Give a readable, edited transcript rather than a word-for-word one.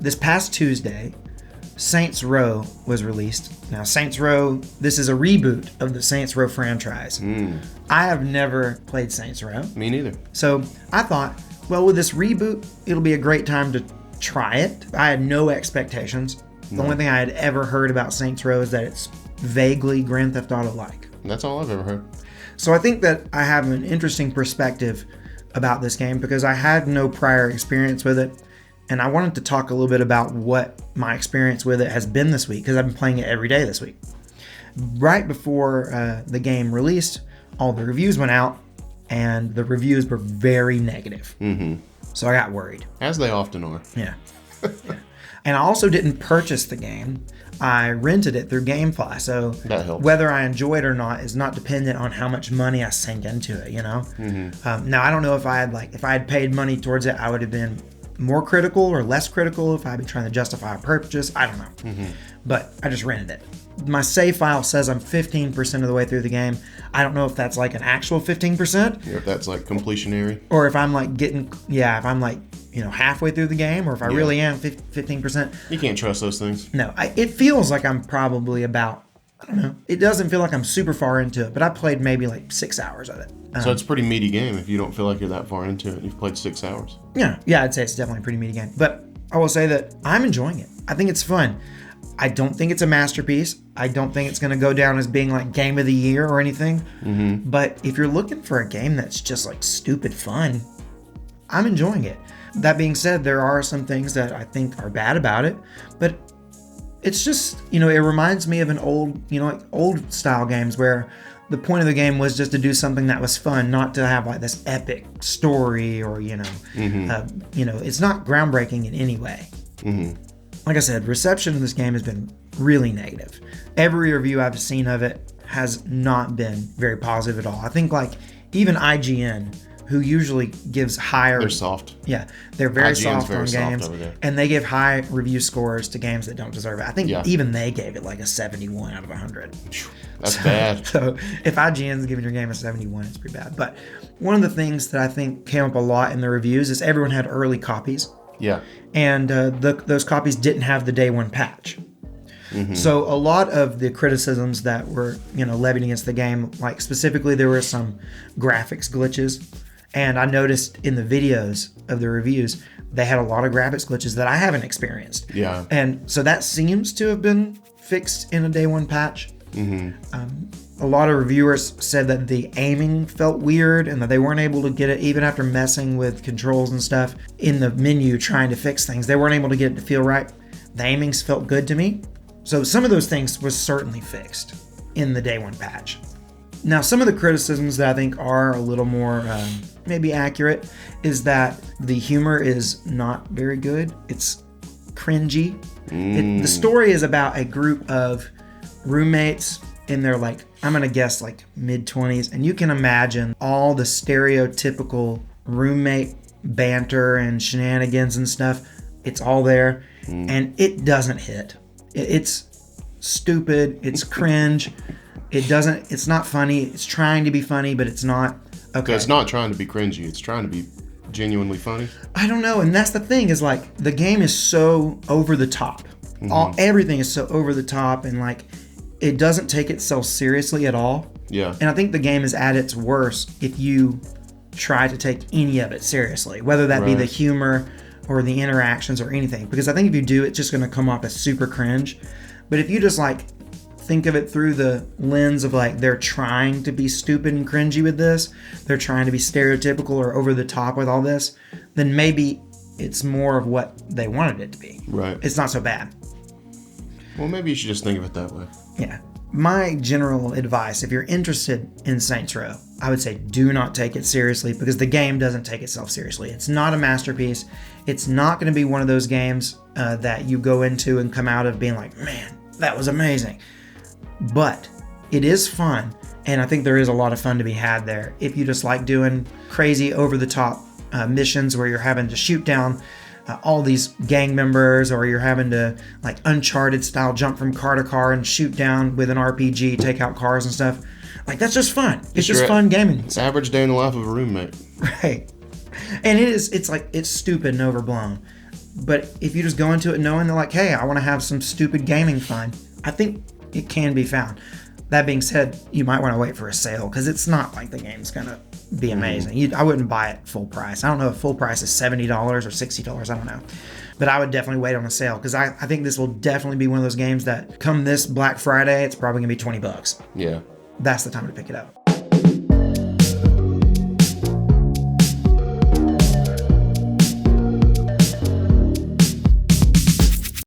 this past Tuesday, Saints Row was released. Now, Saints Row, this is a reboot of the Saints Row franchise. I have never played Saints Row. Me neither. So I thought, well, with this reboot, it'll be a great time to try it. I had no expectations. The only thing I had ever heard about Saints Row is that it's vaguely Grand Theft Auto-like. That's all I've ever heard. So I think that I have an interesting perspective about this game because I had no prior experience with it. And I wanted to talk a little bit about what my experience with it has been this week because I've been playing it every day this week. Right before the game released, all the reviews went out, and the reviews were very negative. So I got worried. As they often are. Yeah. And I also didn't purchase the game. I rented it through GameFly, so that helps. Whether I enjoy it or not is not dependent on how much money I sink into it, you know? Now, I don't know if I had paid money towards it, I would have been more critical or less critical if I'd been trying to justify a purchase. I don't know. But I just rented it. My save file says I'm 15% of the way through the game. I don't know if that's like an actual 15%. Or if that's like completionary. Or if I'm like halfway through the game, or if I really am 15%. You can't trust those things. No, it feels like I'm probably about, I don't know. It doesn't feel like I'm super far into it, but I played maybe like 6 hours of it. So it's a pretty meaty game if you don't feel like you're that far into it. You've played 6 hours. Yeah, I'd say it's definitely a pretty meaty game. But I will say that I'm enjoying it. I think it's fun. I don't think it's a masterpiece. I don't think it's going to go down as being like game of the year or anything. But if you're looking for a game that's just like stupid fun, I'm enjoying it. That being said, there are some things that I think are bad about it, but it's just, it reminds me of an old style games where the point of the game was just to do something that was fun, not to have like this epic story or, it's not groundbreaking in any way. Like I said, reception of this game has been really negative. Every review I've seen of it has not been very positive at all. I think like even IGN, who usually gives higher... They're soft. Yeah, they're very IGN's soft very on soft games, over there. and they give high review scores to games that don't deserve it. I think even they gave it like a 71 out of 100. That's bad. So if IGN's giving your game a 71, it's pretty bad. But one of the things that I think came up a lot in the reviews is everyone had early copies. Yeah. And those copies didn't have the day one patch. So a lot of the criticisms that were, levied against the game, like specifically there were some graphics glitches. And I noticed in the videos of the reviews, they had a lot of graphics glitches that I haven't experienced. Yeah. And so that seems to have been fixed in a day one patch. A lot of reviewers said that the aiming felt weird and that they weren't able to get it, even after messing with controls and stuff in the menu trying to fix things. They weren't able to get it to feel right. The aimings felt good to me. So some of those things was certainly fixed in the day one patch. Now, some of the criticisms that I think are a little more maybe accurate is that the humor is not very good. It's cringy. The story is about a group of roommates in their I'm going to guess mid-20s. And you can imagine all the stereotypical roommate banter and shenanigans and stuff. It's all there. And it doesn't hit. It's stupid. It's cringe. It's not funny. It's trying to be funny, but it's not. Okay. So it's not trying to be cringy. It's trying to be genuinely funny. I don't know. And that's the thing is the game is so over the top. Everything is so over the top and it doesn't take itself seriously at all. Yeah. And I think the game is at its worst if you try to take any of it seriously, whether that be the humor or the interactions or anything. Because I think if you do, it's just going to come off as super cringe. But if you just think of it through the lens of they're trying to be stupid and cringy with this, they're trying to be stereotypical or over the top with all this, then maybe it's more of what they wanted it to be. Right. It's not so bad. Well, maybe you should just think of it that way. Yeah. My general advice, if you're interested in Saints Row, I would say do not take it seriously because the game doesn't take itself seriously. It's not a masterpiece. It's not going to be one of those games that you go into and come out of being like, man, that was amazing. But it is fun, and I think there is a lot of fun to be had there if you just like doing crazy over-the-top missions where you're having to shoot down all these gang members, or you're having to Uncharted style jump from car to car and shoot down with an RPG, take out cars and stuff. That's just fun. It's just fun gaming. It's average day in the life of a roommate. Right. And it's stupid and overblown. But if you just go into it knowing that, like, hey, I want to have some stupid gaming fun, I think it can be found. That being said, you might want to wait for a sale because it's not like the game's going to be amazing. I wouldn't buy it full price. I don't know if full price is $70 or $60. I don't know. But I would definitely wait on a sale because I think this will definitely be one of those games that come this Black Friday, it's probably going to be $20. Yeah. That's the time to pick it up.